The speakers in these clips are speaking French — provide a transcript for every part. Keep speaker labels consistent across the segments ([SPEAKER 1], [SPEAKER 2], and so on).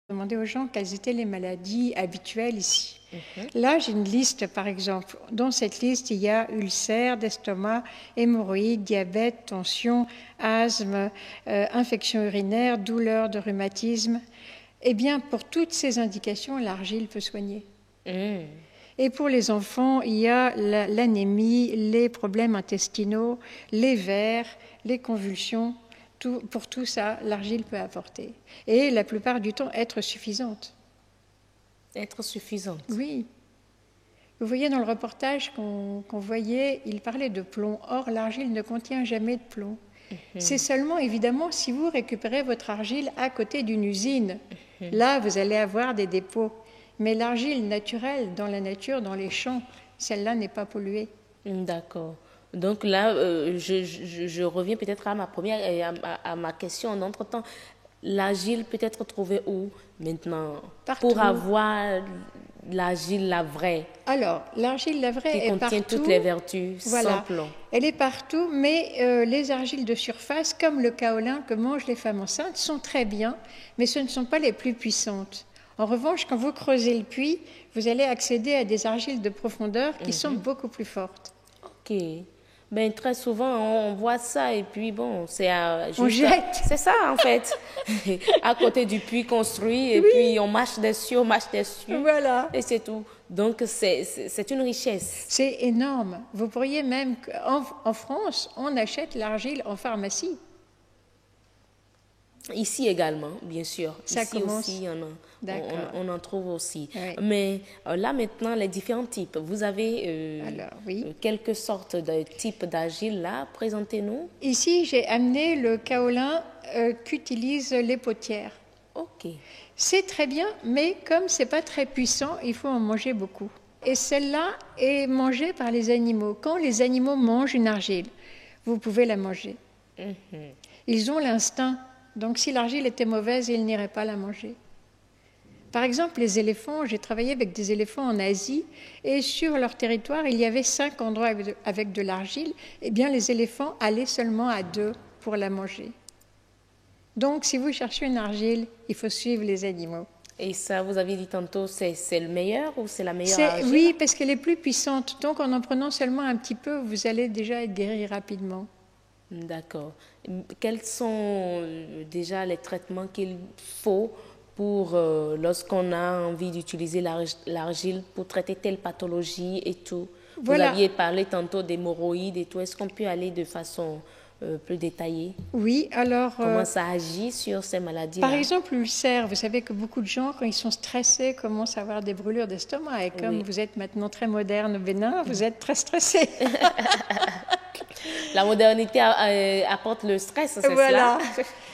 [SPEAKER 1] Demander aux gens quelles étaient les maladies habituelles ici. Là, j'ai une liste, par exemple. Dans cette liste, il y a ulcères d'estomac, hémorroïdes, diabète, tension, asthme, infection urinaire, douleurs de rhumatisme. Eh bien, pour toutes ces indications, l'argile peut soigner. Et pour les enfants, il y a l'anémie, les problèmes intestinaux, les vers, les convulsions. Pour tout ça, l'argile peut apporter. Et la plupart du temps, être suffisante.
[SPEAKER 2] Être suffisante.
[SPEAKER 1] Oui. Vous voyez dans le reportage qu'on voyait, il parlait de plomb. Or, l'argile ne contient jamais de plomb. C'est seulement, évidemment, si vous récupérez votre argile à côté d'une usine. Là, vous allez avoir des dépôts. Mais l'argile naturelle, dans la nature, dans les champs, celle-là n'est pas polluée.
[SPEAKER 2] D'accord. Donc là, je reviens peut-être à ma première et à ma question en entre-temps. L'argile peut être trouvée où maintenant?
[SPEAKER 1] Partout.
[SPEAKER 2] Pour avoir l'argile, la vraie.
[SPEAKER 1] Alors, l'argile, la vraie, est partout.
[SPEAKER 2] Qui contient toutes les vertus, sans plomb.
[SPEAKER 1] Elle est partout, mais les argiles de surface, comme le kaolin que mangent les femmes enceintes, sont très bien, mais ce ne sont pas les plus puissantes. En revanche, quand vous creusez le puits, vous allez accéder à des argiles de profondeur qui sont beaucoup plus fortes.
[SPEAKER 2] Ok. Ben, très souvent, on voit ça et puis bon,
[SPEAKER 1] on jette.
[SPEAKER 2] C'est ça, en fait. À côté du puits construit et puis on marche dessus.
[SPEAKER 1] Voilà.
[SPEAKER 2] Et c'est tout. Donc, c'est une richesse.
[SPEAKER 1] C'est énorme. Vous pourriez même... En France, on achète l'argile en pharmacie.
[SPEAKER 2] Ici également, bien sûr.
[SPEAKER 1] Ça
[SPEAKER 2] Ici
[SPEAKER 1] commence.
[SPEAKER 2] aussi, on en trouve aussi.
[SPEAKER 1] Oui.
[SPEAKER 2] Mais là, maintenant, les différents types. Vous avez quelques sortes de types d'argile là. Présentez-nous.
[SPEAKER 1] Ici, j'ai amené le kaolin qu'utilisent les potières.
[SPEAKER 2] Ok.
[SPEAKER 1] C'est très bien, mais comme ce n'est pas très puissant, il faut en manger beaucoup. Et celle-là est mangée par les animaux. Quand les animaux mangent une argile, vous pouvez la manger. Ils ont l'instinct. Donc, si l'argile était mauvaise, ils n'iraient pas la manger. Par exemple, les éléphants, j'ai travaillé avec des éléphants en Asie, et sur leur territoire, il y avait 5 endroits avec de l'argile. Eh bien, les éléphants allaient seulement à 2 pour la manger. Donc, si vous cherchez une argile, il faut suivre les animaux.
[SPEAKER 2] Et ça, vous aviez dit tantôt, c'est le meilleur ou c'est la meilleure argile?
[SPEAKER 1] Oui, parce qu'elle est plus puissante. Donc, en prenant seulement un petit peu, vous allez déjà être guéri rapidement.
[SPEAKER 2] D'accord. Quels sont déjà les traitements qu'il faut pour lorsqu'on a envie d'utiliser l'argile pour traiter telle pathologie et tout?
[SPEAKER 1] Voilà.
[SPEAKER 2] Vous aviez parlé tantôt d'hémorroïdes et tout. Est-ce qu'on peut aller de façon plus détaillée?
[SPEAKER 1] Oui, alors...
[SPEAKER 2] Comment ça agit sur ces maladies-là?
[SPEAKER 1] Par exemple, l'ulcère. Vous savez que beaucoup de gens, quand ils sont stressés, commencent à avoir des brûlures d'estomac. Et comme vous êtes maintenant très moderne, Bénin, vous êtes très stressé.
[SPEAKER 2] La modernité apporte le stress, c'est cela?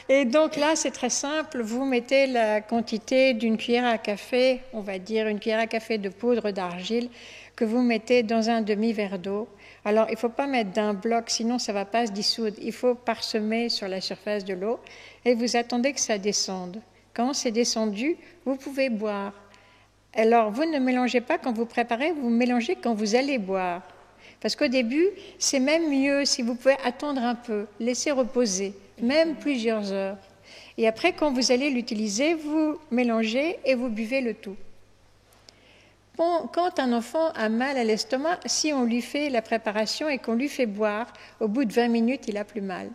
[SPEAKER 1] Et donc là, c'est très simple. Vous mettez la quantité d'une cuillère à café, on va dire une cuillère à café de poudre d'argile, que vous mettez dans un demi-verre d'eau. Alors, il ne faut pas mettre d'un bloc, sinon ça ne va pas se dissoudre. Il faut parsemer sur la surface de l'eau et vous attendez que ça descende. Quand c'est descendu, vous pouvez boire. Alors, vous ne mélangez pas quand vous préparez, vous mélangez quand vous allez boire. Parce qu'au début, c'est même mieux si vous pouvez attendre un peu, laisser reposer, même plusieurs heures. Et après, quand vous allez l'utiliser, vous mélangez et vous buvez le tout. Bon, quand un enfant a mal à l'estomac, si on lui fait la préparation et qu'on lui fait boire, au bout de 20 minutes, il a plus mal.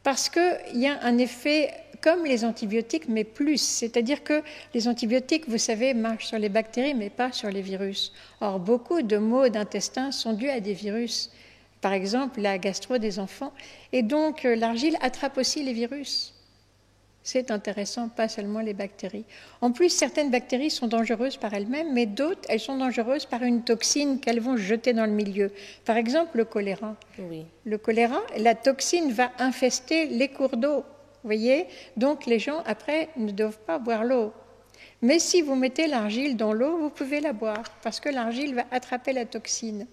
[SPEAKER 1] Parce qu'il y a un effet comme les antibiotiques, mais plus. C'est-à-dire que les antibiotiques, vous savez, marchent sur les bactéries, mais pas sur les virus. Or, beaucoup de maux d'intestin sont dus à des virus. Par exemple, la gastro des enfants. Et donc, l'argile attrape aussi les virus. C'est intéressant, pas seulement les bactéries. En plus, certaines bactéries sont dangereuses par elles-mêmes, mais d'autres, elles sont dangereuses par une toxine qu'elles vont jeter dans le milieu. Par exemple, le choléra.
[SPEAKER 2] Oui.
[SPEAKER 1] Le choléra, la toxine va infester les cours d'eau. Vous voyez? Donc, les gens, après, ne doivent pas boire l'eau. Mais si vous mettez l'argile dans l'eau, vous pouvez la boire, parce que l'argile va attraper la toxine.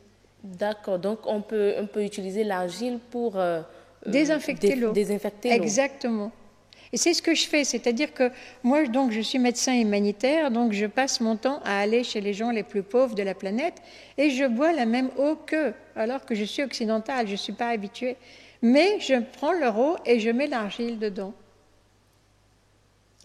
[SPEAKER 2] D'accord. Donc, on peut utiliser l'argile pour...
[SPEAKER 1] désinfecter l'eau.
[SPEAKER 2] Désinfecter l'eau.
[SPEAKER 1] Exactement. Et c'est ce que je fais, c'est-à-dire que moi, donc, je suis médecin humanitaire, donc je passe mon temps à aller chez les gens les plus pauvres de la planète et je bois la même eau qu'eux, alors que je suis occidentale, je ne suis pas habituée. Mais je prends leur eau et je mets l'argile dedans.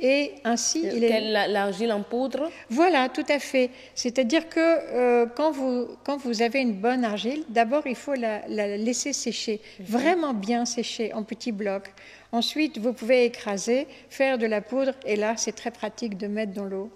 [SPEAKER 1] Et ainsi, il est...
[SPEAKER 2] L'argile en poudre?
[SPEAKER 1] Voilà, tout à fait. C'est-à-dire que quand vous avez une bonne argile, d'abord, il faut la laisser sécher, vraiment bien sécher en petits blocs. Ensuite, vous pouvez écraser, faire de la poudre, et là, c'est très pratique de mettre dans l'eau.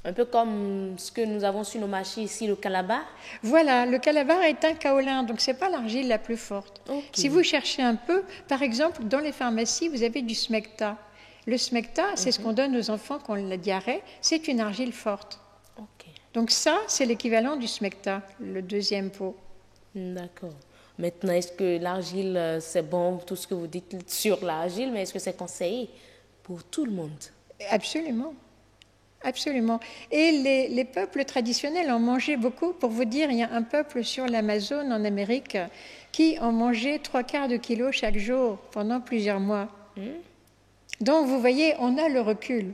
[SPEAKER 2] Un peu comme ce que nous avons sur nos marchés ici, le calabar?
[SPEAKER 1] Voilà, le calabar est un kaolin, donc ce n'est pas l'argile la plus forte.
[SPEAKER 2] Okay.
[SPEAKER 1] Si vous cherchez un peu, par exemple, dans les pharmacies, vous avez du smecta. Le smecta, c'est ce qu'on donne aux enfants qui ont la diarrhée, c'est une argile forte.
[SPEAKER 2] Okay.
[SPEAKER 1] Donc ça, c'est l'équivalent du smecta, le deuxième pot.
[SPEAKER 2] D'accord. Maintenant, est-ce que l'argile, c'est bon, tout ce que vous dites sur l'argile, mais est-ce que c'est conseillé pour tout le monde?
[SPEAKER 1] Absolument. Absolument. Et les peuples traditionnels en mangeaient beaucoup. Pour vous dire, il y a un peuple sur l'Amazone en Amérique qui en mangeait 3/4 de kilo chaque jour pendant plusieurs mois. Donc, vous voyez, on a le recul.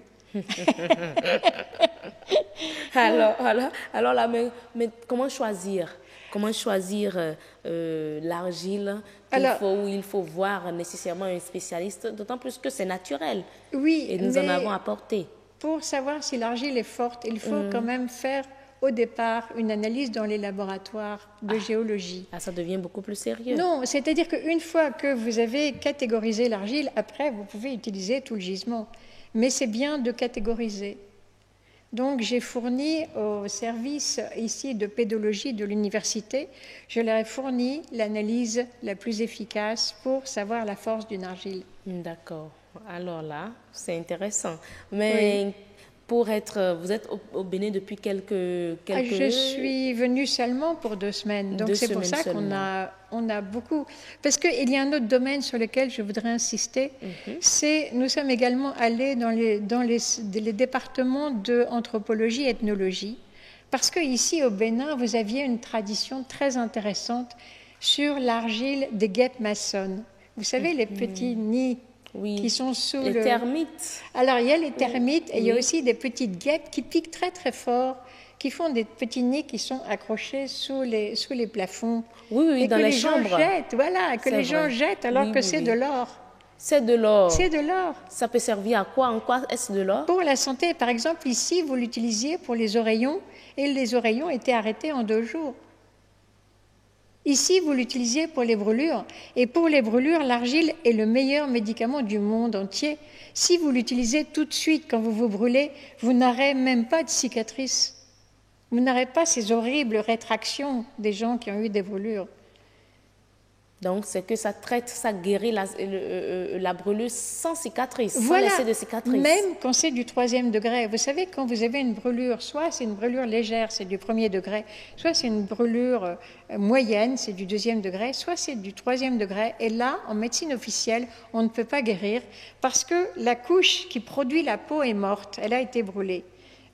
[SPEAKER 2] alors là, mais comment choisir? Comment choisir l'argile où il faut voir nécessairement un spécialiste, d'autant plus que c'est naturel.
[SPEAKER 1] Oui,
[SPEAKER 2] et nous en avons apporté.
[SPEAKER 1] Pour savoir si l'argile est forte, il faut quand même faire au départ une analyse dans les laboratoires de géologie.
[SPEAKER 2] Ah, ça devient beaucoup plus sérieux.
[SPEAKER 1] Non, c'est-à-dire qu'une fois que vous avez catégorisé l'argile, après, vous pouvez utiliser tout le gisement. Mais c'est bien de catégoriser. Donc, j'ai fourni au service ici de pédologie de l'université, je leur ai fourni l'analyse la plus efficace pour savoir la force d'une argile.
[SPEAKER 2] D'accord. Alors là, c'est intéressant. Mais oui. Vous êtes au Bénin depuis quelques...
[SPEAKER 1] Je suis venue seulement pour 2 semaines. Donc c'est pour ça qu'on a beaucoup... Parce qu'il y a un autre domaine sur lequel je voudrais insister. Nous sommes également allés dans les départements d'anthropologie et ethnologie. Parce qu'ici au Bénin, vous aviez une tradition très intéressante sur l'argile des guêpes maçonnes. Vous savez, les petits nids qui sont sous
[SPEAKER 2] les termites.
[SPEAKER 1] Alors, il y a les termites et il y a aussi des petites guêpes qui piquent très, très fort, qui font des petits nids qui sont accrochés sous les plafonds.
[SPEAKER 2] Oui, dans les chambres.
[SPEAKER 1] Que les gens jettent alors que c'est de l'or.
[SPEAKER 2] C'est de l'or.
[SPEAKER 1] C'est de l'or.
[SPEAKER 2] Ça peut servir à quoi? En quoi est-ce de l'or?
[SPEAKER 1] Pour la santé. Par exemple, ici, vous l'utilisiez pour les oreillons et les oreillons étaient arrêtés en 2 jours. Ici, vous l'utilisiez pour les brûlures. Et pour les brûlures, l'argile est le meilleur médicament du monde entier. Si vous l'utilisez tout de suite quand vous vous brûlez, vous n'aurez même pas de cicatrices. Vous n'aurez pas ces horribles rétractions des gens qui ont eu des brûlures.
[SPEAKER 2] Donc, c'est que ça traite, ça guérit la brûlure sans cicatrice, sans laisser de cicatrice.
[SPEAKER 1] Même quand c'est du 3e degré. Vous savez, quand vous avez une brûlure, soit c'est une brûlure légère, c'est du 1er degré, soit c'est une brûlure moyenne, c'est du 2e degré, soit c'est du 3e degré. Et là, en médecine officielle, on ne peut pas guérir parce que la couche qui produit la peau est morte, elle a été brûlée.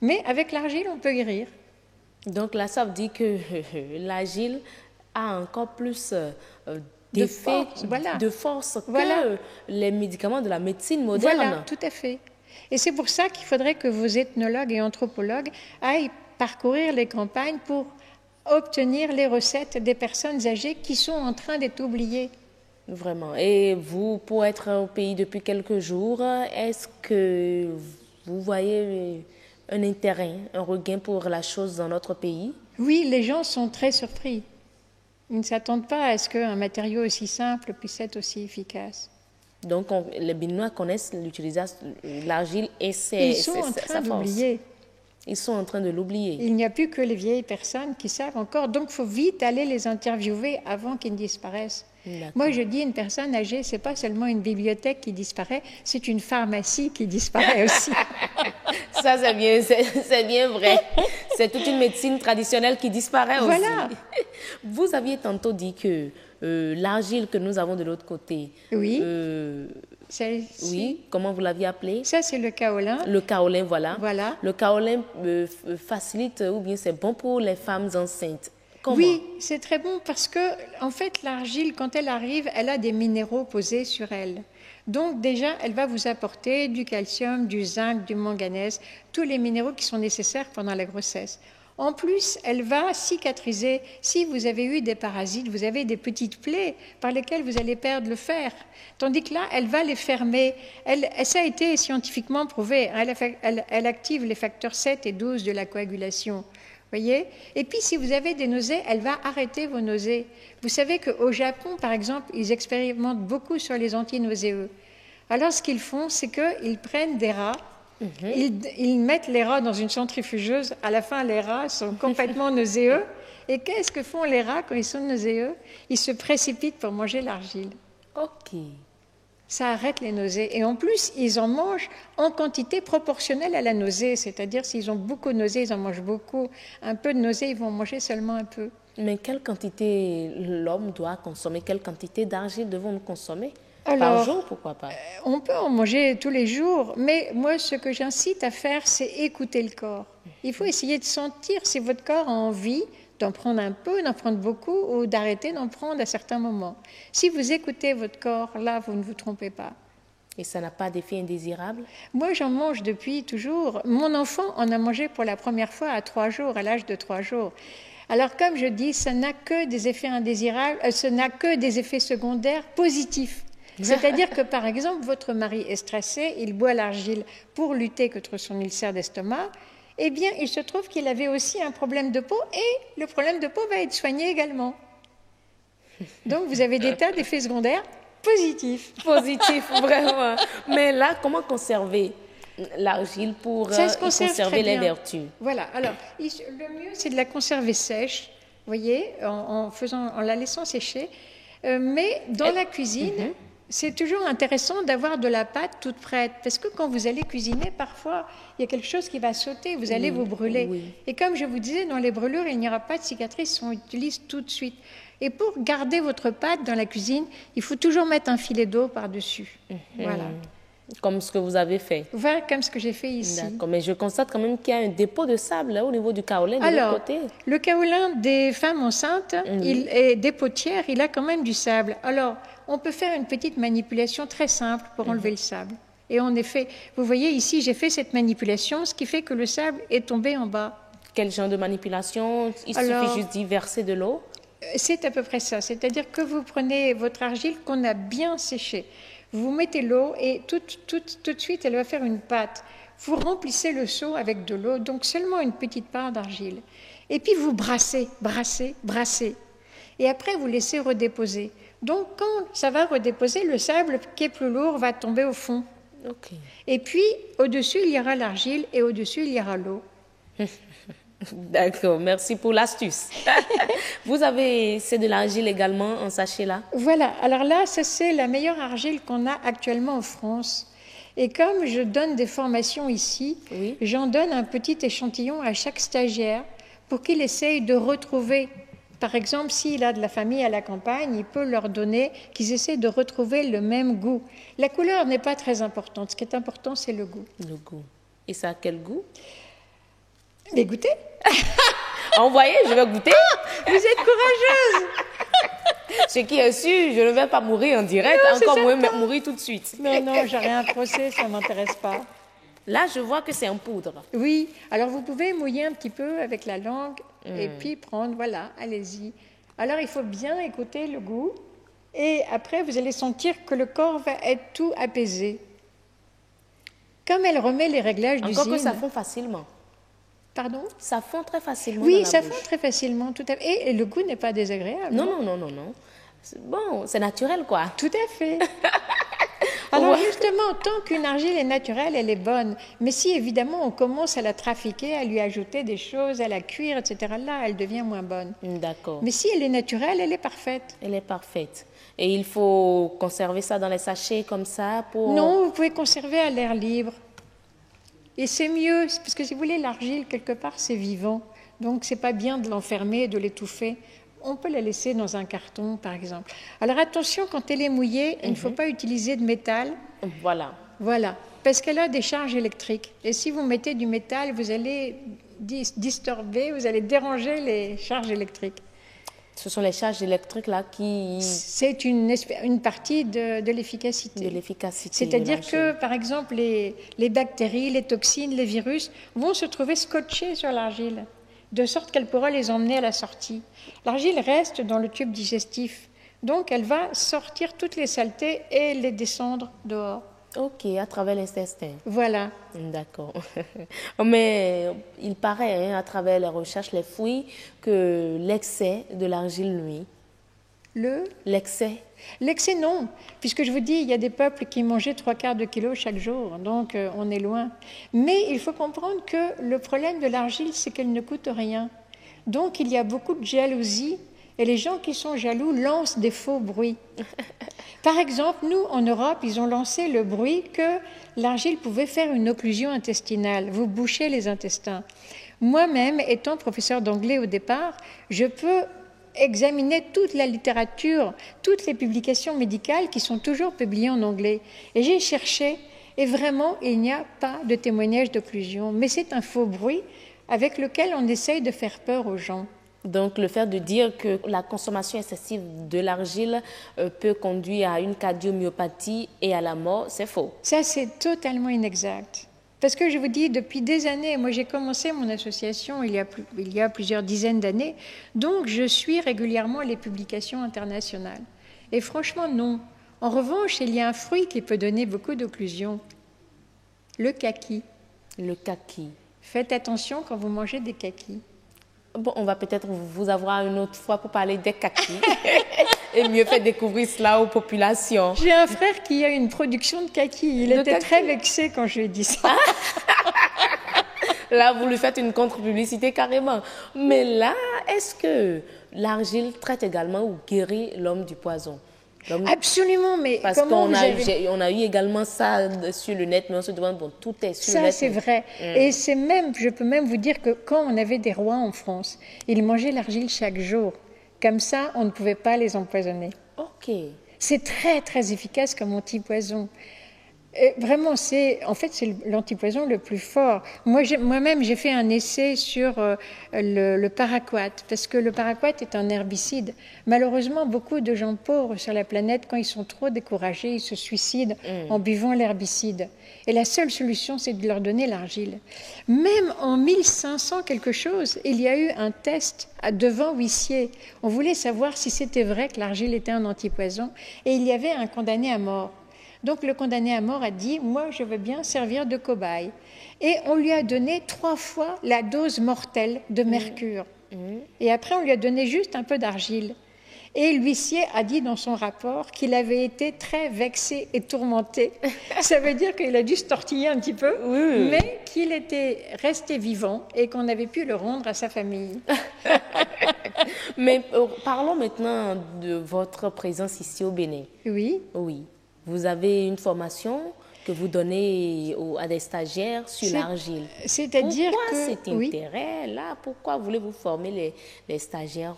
[SPEAKER 1] Mais avec l'argile, on peut guérir. Donc
[SPEAKER 2] là, ça veut dire que l'argile a encore plus... de force que les médicaments de la médecine moderne.
[SPEAKER 1] Voilà, tout à fait. Et c'est pour ça qu'il faudrait que vos ethnologues et anthropologues aillent parcourir les campagnes pour obtenir les recettes des personnes âgées qui sont en train d'être oubliées.
[SPEAKER 2] Vraiment. Et vous, pour être au pays depuis quelques jours, est-ce que vous voyez un intérêt, un regain pour la chose dans notre pays?
[SPEAKER 1] Oui, les gens sont très surpris. Ils ne s'attendent pas à ce qu'un matériau aussi simple puisse être aussi efficace.
[SPEAKER 2] Donc, les Béninois connaissent l'utilisation de l'argile et sa force. Ils sont en train de l'oublier.
[SPEAKER 1] Il n'y a plus que les vieilles personnes qui savent encore. Donc, il faut vite aller les interviewer avant qu'ils ne disparaissent. Moi, je dis une personne âgée, ce n'est pas seulement une bibliothèque qui disparaît, c'est une pharmacie qui disparaît aussi.
[SPEAKER 2] Ça, c'est bien vrai. C'est toute une médecine traditionnelle qui disparaît aussi. Vous aviez tantôt dit que l'argile que nous avons de l'autre côté...
[SPEAKER 1] Oui.
[SPEAKER 2] Oui, comment vous l'aviez appelé?
[SPEAKER 1] Ça, c'est le kaolin.
[SPEAKER 2] Le kaolin, voilà.
[SPEAKER 1] Voilà.
[SPEAKER 2] Le kaolin facilite ou bien c'est bon pour les femmes enceintes. Comment?
[SPEAKER 1] Oui, c'est très bon parce que, en fait, l'argile, quand elle arrive, elle a des minéraux posés sur elle. Donc, déjà, elle va vous apporter du calcium, du zinc, du manganèse, tous les minéraux qui sont nécessaires pendant la grossesse. En plus, elle va cicatriser. Si vous avez eu des parasites, vous avez des petites plaies par lesquelles vous allez perdre le fer. Tandis que là, elle va les fermer. Ça a été scientifiquement prouvé. Elle active les facteurs 7 et 12 de la coagulation. Voyez? Et puis, si vous avez des nausées, elle va arrêter vos nausées. Vous savez qu'au Japon, par exemple, ils expérimentent beaucoup sur les antinauséeux. Alors, ce qu'ils font, c'est qu'ils prennent des rats. Ils mettent les rats dans une centrifugeuse. À la fin, les rats sont complètement nauséeux. Et qu'est-ce que font les rats quand ils sont nauséeux? Ils se précipitent pour manger l'argile.
[SPEAKER 2] Ok.
[SPEAKER 1] Ça arrête les nausées. Et en plus, ils en mangent en quantité proportionnelle à la nausée. C'est-à-dire, s'ils ont beaucoup de nausées, ils en mangent beaucoup. Un peu de nausées, ils vont manger seulement un peu.
[SPEAKER 2] Mais quelle quantité l'homme doit consommer? Quelle quantité d'argile devons-nous consommer?
[SPEAKER 1] Alors,
[SPEAKER 2] par jour, pourquoi pas?
[SPEAKER 1] On peut en manger tous les jours, mais moi, ce que j'incite à faire, c'est écouter le corps. Il faut essayer de sentir si votre corps a envie d'en prendre un peu, d'en prendre beaucoup, ou d'arrêter d'en prendre à certains moments. Si vous écoutez votre corps, là, vous ne vous trompez pas.
[SPEAKER 2] Et ça n'a pas d'effet indésirable?
[SPEAKER 1] Moi, j'en mange depuis toujours. Mon enfant en a mangé pour la première fois à 3 jours, à l'âge de 3 jours. Alors, comme je dis, ça n'a que des effets indésirables, ça n'a que des effets secondaires positifs. C'est-à-dire que, par exemple, votre mari est stressé, il boit l'argile pour lutter contre son ulcère d'estomac, eh bien, il se trouve qu'il avait aussi un problème de peau et le problème de peau va être soigné également. Donc, vous avez des tas d'effets secondaires positifs.
[SPEAKER 2] Positifs, vraiment. Mais là, comment conserver l'argile pour conserver les vertus?
[SPEAKER 1] Voilà. Alors, le mieux, c'est de la conserver sèche, vous voyez, en la laissant sécher. Mais dans la cuisine... C'est toujours intéressant d'avoir de la pâte toute prête, parce que quand vous allez cuisiner, parfois, il y a quelque chose qui va sauter, vous allez vous brûler. Oui. Et comme je vous disais, dans les brûlures, il n'y aura pas de cicatrices, on utilise tout de suite. Et pour garder votre pâte dans la cuisine, il faut toujours mettre un filet d'eau par-dessus. Voilà.
[SPEAKER 2] Comme ce que vous avez fait.
[SPEAKER 1] Voilà, comme ce que j'ai fait ici.
[SPEAKER 2] D'accord, mais je constate quand même qu'il y a un dépôt de sable là, au niveau du kaolin de l'autre côté.
[SPEAKER 1] Le kaolin des femmes enceintes et des potières, il a quand même du sable. Alors, on peut faire une petite manipulation très simple pour enlever le sable. Et en effet, vous voyez ici, j'ai fait cette manipulation, ce qui fait que le sable est tombé en bas.
[SPEAKER 2] Quel genre de manipulation? Il suffit juste d'y verser de l'eau?
[SPEAKER 1] C'est à peu près ça. C'est-à-dire que vous prenez votre argile qu'on a bien séchée. Vous mettez l'eau et tout de suite, elle va faire une pâte. Vous remplissez le seau avec de l'eau, donc seulement une petite part d'argile. Et puis vous brassez. Et après, vous laissez redéposer. Donc, quand ça va redéposer, le sable qui est plus lourd va tomber au fond.
[SPEAKER 2] Okay.
[SPEAKER 1] Et puis, au-dessus, il y aura l'argile et au-dessus, il y aura l'eau.
[SPEAKER 2] D'accord, merci pour l'astuce. C'est de l'argile également en sachet là?
[SPEAKER 1] Voilà, alors là, ça c'est la meilleure argile qu'on a actuellement en France. Et comme je donne des formations ici, j'en donne un petit échantillon à chaque stagiaire pour qu'il essaye de retrouver. Par exemple, s'il a de la famille à la campagne, il peut leur donner qu'ils essaient de retrouver le même goût. La couleur n'est pas très importante. Ce qui est important, c'est le goût.
[SPEAKER 2] Le goût. Et ça a quel goût?
[SPEAKER 1] Mais goûtez.
[SPEAKER 2] Envoyez, je vais goûter.
[SPEAKER 1] Vous êtes courageuse.
[SPEAKER 2] Ce qui est sûr, je ne vais pas mourir en direct, encore moins mourir tout de suite.
[SPEAKER 1] Non, j'aurai un procès, ça ne m'intéresse pas.
[SPEAKER 2] Là, je vois que c'est en poudre.
[SPEAKER 1] Oui, alors vous pouvez mouiller un petit peu avec la langue et puis prendre, voilà, allez-y. Alors, il faut bien écouter le goût et après, vous allez sentir que le corps va être tout apaisé. Comme elle remet les réglages d'usine...
[SPEAKER 2] Encore que ça fond facilement.
[SPEAKER 1] Pardon?
[SPEAKER 2] Ça fond très facilement.
[SPEAKER 1] Oui, ça fond très facilement, tout à fait. Et le goût n'est pas désagréable.
[SPEAKER 2] Non. Bon, c'est naturel, quoi.
[SPEAKER 1] Tout à fait. Alors justement, tant qu'une argile est naturelle, elle est bonne. Mais si évidemment on commence à la trafiquer, à lui ajouter des choses, à la cuire, etc., là, elle devient moins bonne.
[SPEAKER 2] D'accord.
[SPEAKER 1] Mais si elle est naturelle, elle est parfaite.
[SPEAKER 2] Elle est parfaite. Et il faut conserver ça dans les sachets comme ça pour...
[SPEAKER 1] Non, vous pouvez conserver à l'air libre. Et c'est mieux, parce que si vous voulez, l'argile, quelque part, c'est vivant. Donc, c'est pas bien de l'enfermer, de l'étouffer. On peut la laisser dans un carton, par exemple. Alors, attention, quand elle est mouillée, il ne faut pas utiliser de métal. Voilà, parce qu'elle a des charges électriques. Et si vous mettez du métal, vous allez disturber, vous allez déranger les charges électriques.
[SPEAKER 2] Ce sont les charges électriques là qui...
[SPEAKER 1] C'est une partie de l'efficacité.
[SPEAKER 2] De l'efficacité.
[SPEAKER 1] C'est-à-dire que, par exemple, les bactéries, les toxines, les virus vont se trouver scotchés sur l'argile. de sorte qu'elle pourra les emmener à la sortie. L'argile reste dans le tube digestif, donc elle va sortir toutes les saletés et les descendre dehors.
[SPEAKER 2] Ok, à travers l'intestin.
[SPEAKER 1] Voilà.
[SPEAKER 2] D'accord. Mais il paraît, à travers les recherches, les fouilles, que l'excès de l'argile nuit. L'excès?
[SPEAKER 1] L'excès, non, puisque je vous dis, il y a des peuples qui mangeaient 3/4 de kilo chaque jour, donc on est loin. Mais il faut comprendre que le problème de l'argile, c'est qu'elle ne coûte rien. Donc il y a beaucoup de jalousie, et les gens qui sont jaloux lancent des faux bruits. Par exemple, nous, en Europe, ils ont lancé le bruit que l'argile pouvait faire une occlusion intestinale, vous bouchez les intestins. Moi-même, étant professeur d'anglais au départ, je peux examiner toute la littérature, toutes les publications médicales qui sont toujours publiées en anglais. Et j'ai cherché, et vraiment, il n'y a pas de témoignage d'occlusion. Mais c'est un faux bruit avec lequel on essaye de faire peur aux gens.
[SPEAKER 2] Donc, le fait de dire que la consommation excessive de l'argile peut conduire à une cardiomyopathie et à la mort, c'est faux.
[SPEAKER 1] Ça, c'est totalement inexact. Parce que je vous dis, depuis des années, moi j'ai commencé mon association il y a plusieurs dizaines d'années, donc je suis régulièrement les publications internationales. Et franchement, non. En revanche, il y a un fruit qui peut donner beaucoup d'occlusion, le kaki.
[SPEAKER 2] Le kaki.
[SPEAKER 1] Faites attention quand vous mangez des kakis.
[SPEAKER 2] Bon, on va peut-être vous avoir une autre fois pour parler des kakis et mieux faire découvrir cela aux populations.
[SPEAKER 1] J'ai un frère qui a une production de kakis. Il était très vexé quand je lui ai dit ça.
[SPEAKER 2] Là, vous lui faites une contre-publicité carrément. Mais là, est-ce que l'argile traite également ou guérit l'homme du poison?
[SPEAKER 1] Absolument, mais
[SPEAKER 2] parce qu'on a eu également ça sur le net, mais on se demande, bon, tout est sur le net.
[SPEAKER 1] Ça, c'est vrai. Et c'est même, je peux même vous dire que quand on avait des rois en France, ils mangeaient l'argile chaque jour. Comme ça, on ne pouvait pas les empoisonner.
[SPEAKER 2] Ok.
[SPEAKER 1] C'est très, très efficace comme antipoison. Vraiment, c'est l'antipoison le plus fort. Moi-même, j'ai fait un essai sur le paraquat, parce que le paraquat est un herbicide. Malheureusement, beaucoup de gens pauvres sur la planète, quand ils sont trop découragés, ils se suicident en buvant l'herbicide. Et la seule solution, c'est de leur donner l'argile. Même en 1500 quelque chose, il y a eu un test devant huissier. On voulait savoir si c'était vrai que l'argile était un antipoison, et il y avait un condamné à mort. Donc le condamné à mort a dit « Moi, je veux bien servir de cobaye ». Et on lui a donné 3 fois la dose mortelle de mercure. Et après, on lui a donné juste un peu d'argile. Et l'huissier a dit dans son rapport qu'il avait été très vexé et tourmenté. Ça veut dire qu'il a dû se tortiller un petit peu, mais qu'il était resté vivant et qu'on avait pu le rendre à sa famille.
[SPEAKER 2] Mais parlons maintenant de votre présence ici au Bénin.
[SPEAKER 1] Oui.
[SPEAKER 2] Oui. Vous avez une formation que vous donnez à des stagiaires sur l'argile.
[SPEAKER 1] C'est-à-dire
[SPEAKER 2] que... Pourquoi cet intérêt-là? Pourquoi voulez-vous former les stagiaires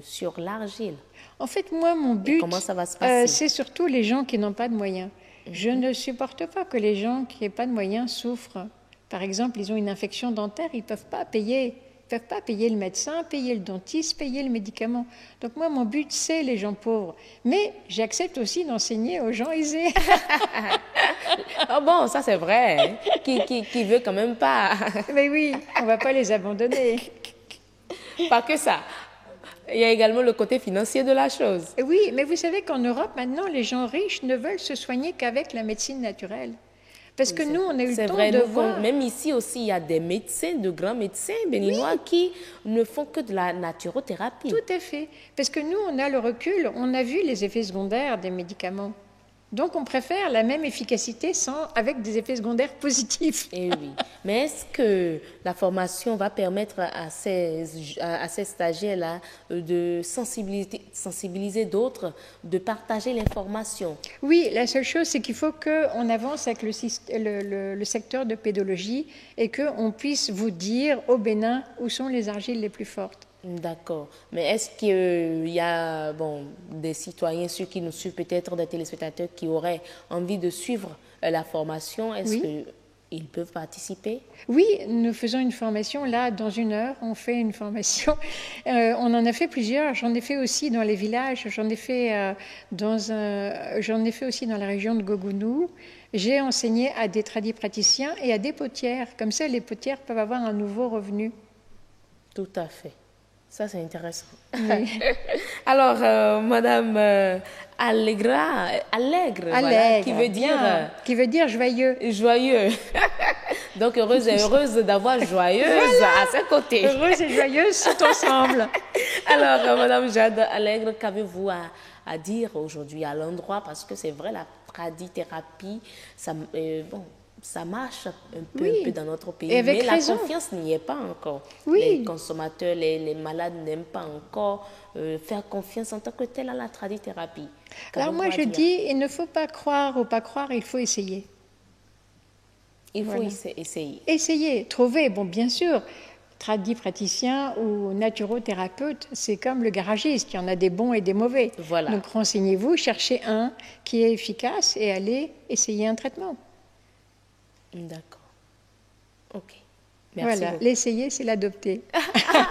[SPEAKER 2] sur l'argile?
[SPEAKER 1] En fait, moi, mon but,
[SPEAKER 2] comment ça va se passer?
[SPEAKER 1] C'est surtout les gens qui n'ont pas de moyens. Je ne supporte pas que les gens qui n'ont pas de moyens souffrent. Par exemple, ils ont une infection dentaire, ils ne peuvent pas payer. Ils ne peuvent pas payer le médecin, payer le dentiste, payer le médicament. Donc moi, mon but, c'est les gens pauvres. Mais j'accepte aussi d'enseigner aux gens aisés.
[SPEAKER 2] Ah bon, ça c'est vrai. Qui veut quand même pas.
[SPEAKER 1] Mais oui, on ne va pas les abandonner.
[SPEAKER 2] Pas que ça. Il y a également le côté financier de la chose.
[SPEAKER 1] Oui, mais vous savez qu'en Europe, maintenant, les gens riches ne veulent se soigner qu'avec la médecine naturelle. Parce que nous, on a eu le temps de voir...
[SPEAKER 2] Même ici aussi, il y a des médecins, de grands médecins béninois qui ne font que de la naturothérapie.
[SPEAKER 1] Tout à fait. Parce que nous, on a le recul, on a vu les effets secondaires des médicaments. Donc, on préfère la même efficacité avec des effets secondaires positifs.
[SPEAKER 2] Eh oui. Mais est-ce que la formation va permettre à ces stagiaires-là de sensibiliser d'autres, de partager l'information?
[SPEAKER 1] Oui, la seule chose, c'est qu'il faut qu'on avance avec le secteur de pédologie et qu'on puisse vous dire au Bénin où sont les argiles les plus fortes.
[SPEAKER 2] D'accord. Mais est-ce qu'il y a des citoyens, ceux qui nous suivent, peut-être des téléspectateurs qui auraient envie de suivre la formation? Est-ce qu'ils peuvent participer?
[SPEAKER 1] Oui, nous faisons une formation. Là, dans 1 heure, on fait une formation. On en a fait plusieurs. J'en ai fait aussi dans les villages. J'en ai fait aussi dans la région de Gogounou. J'ai enseigné à des tradipraticiens et à des potières. Comme ça, les potières peuvent avoir un nouveau revenu.
[SPEAKER 2] Tout à fait. Ça, c'est intéressant.
[SPEAKER 1] Oui.
[SPEAKER 2] Alors, Madame allègre, voilà, qui veut dire
[SPEAKER 1] qui veut dire joyeux.
[SPEAKER 2] joyeux. Donc, heureuse et heureuse d'avoir joyeuse à ses côtés.
[SPEAKER 1] Heureuse et joyeuse sont ensemble.
[SPEAKER 2] Alors, Madame Jade Allègre, qu'avez-vous à dire aujourd'hui à l'endroit? Parce que c'est vrai, la tradithérapie, ça, bon, ça marche un peu dans notre pays,
[SPEAKER 1] et avec
[SPEAKER 2] mais
[SPEAKER 1] raison.
[SPEAKER 2] la confiance n'y est pas encore.
[SPEAKER 1] Oui.
[SPEAKER 2] Les consommateurs, les malades n'aiment pas encore faire confiance en tant que tel à la tradithérapie.
[SPEAKER 1] Alors moi, je dis, il ne faut pas croire ou pas croire, il faut essayer.
[SPEAKER 2] Il faut essayer.
[SPEAKER 1] Essayer, trouver, bon, bien sûr, praticien ou naturothérapeute, c'est comme le garagiste, il y en a des bons et des mauvais.
[SPEAKER 2] Voilà.
[SPEAKER 1] Donc renseignez-vous, cherchez un qui est efficace et allez essayer un traitement.
[SPEAKER 2] D'accord. Ok. Merci
[SPEAKER 1] voilà,
[SPEAKER 2] beaucoup.
[SPEAKER 1] l'essayer, c'est l'adopter.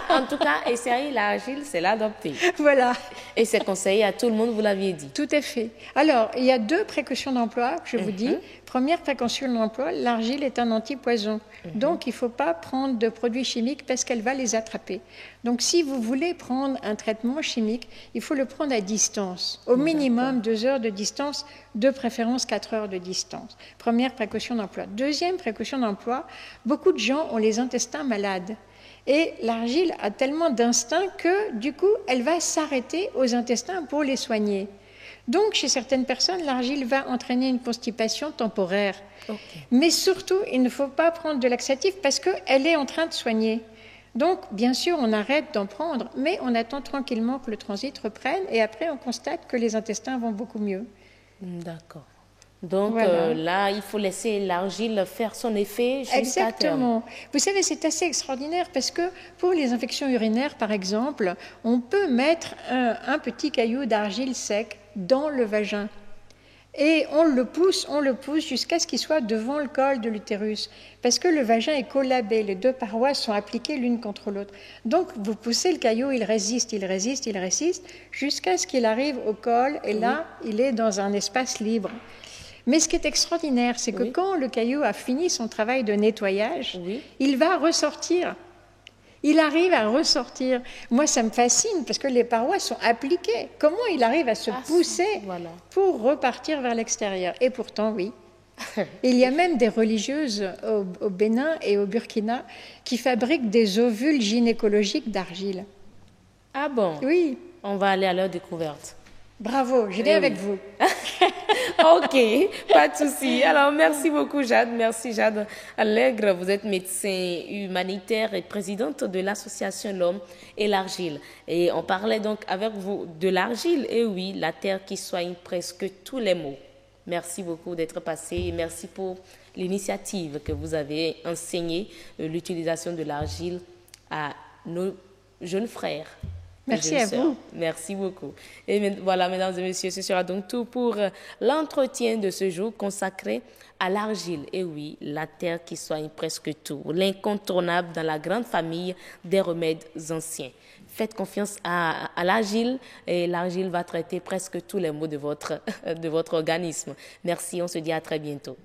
[SPEAKER 2] En tout cas, essayer l'argile, c'est l'adopter.
[SPEAKER 1] Voilà.
[SPEAKER 2] Et c'est conseillé à tout le monde, vous l'aviez dit.
[SPEAKER 1] Tout à fait. Alors, il y a 2 précautions d'emploi, je vous dis. Première précaution d'emploi, l'argile est un antipoison. Donc, il ne faut pas prendre de produits chimiques parce qu'elle va les attraper. Donc, si vous voulez prendre un traitement chimique, il faut le prendre à distance. Au minimum 2 heures de distance, de préférence 4 heures de distance. Première précaution d'emploi. Deuxième précaution d'emploi, beaucoup de gens ont les intestins malades. Et l'argile a tellement d'instinct que, du coup, elle va s'arrêter aux intestins pour les soigner. Donc, chez certaines personnes, l'argile va entraîner une constipation temporaire.
[SPEAKER 2] Okay.
[SPEAKER 1] Mais surtout, il ne faut pas prendre de laxatif parce qu'elle est en train de soigner. Donc, bien sûr, on arrête d'en prendre, mais on attend tranquillement que le transit reprenne et après, on constate que les intestins vont beaucoup mieux.
[SPEAKER 2] D'accord. Donc
[SPEAKER 1] voilà.
[SPEAKER 2] Là, il faut laisser l'argile faire son effet jusqu'à
[SPEAKER 1] Exactement.
[SPEAKER 2] terme.
[SPEAKER 1] Vous savez, c'est assez extraordinaire parce que pour les infections urinaires, par exemple, on peut mettre un petit caillou d'argile sec dans le vagin. Et on le pousse jusqu'à ce qu'il soit devant le col de l'utérus. Parce que le vagin est collabé, les 2 parois sont appliquées l'une contre l'autre. Donc, vous poussez le caillou, il résiste, jusqu'à ce qu'il arrive au col, et là, il est dans un espace libre. Mais ce qui est extraordinaire, c'est que quand le caillou a fini son travail de nettoyage, il va ressortir. Il arrive à ressortir. Moi, ça me fascine parce que les parois sont appliquées. Comment il arrive à se pousser pour repartir vers l'extérieur? Et pourtant, oui. Il y a même des religieuses au Bénin et au Burkina qui fabriquent des ovules gynécologiques d'argile.
[SPEAKER 2] Ah bon?
[SPEAKER 1] Oui.
[SPEAKER 2] On va aller à leur découverte.
[SPEAKER 1] Bravo, je vais avec vous.
[SPEAKER 2] Ok, pas de souci. Alors, merci beaucoup, Jade. Merci, Jade Allègre. Vous êtes médecin humanitaire et présidente de l'association L'Homme et l'Argile. Et on parlait donc avec vous de l'argile. Et oui, la terre qui soigne presque tous les maux. Merci beaucoup d'être passé et merci pour l'initiative que vous avez enseignée, l'utilisation de l'argile à nos jeunes frères.
[SPEAKER 1] Merci à vous.
[SPEAKER 2] Merci beaucoup. Et voilà, mesdames et messieurs, ce sera donc tout pour l'entretien de ce jour consacré à l'argile. Et oui, la terre qui soigne presque tout, l'incontournable dans la grande famille des remèdes anciens. Faites confiance à l'argile et l'argile va traiter presque tous les maux de votre organisme. Merci, on se dit à très bientôt.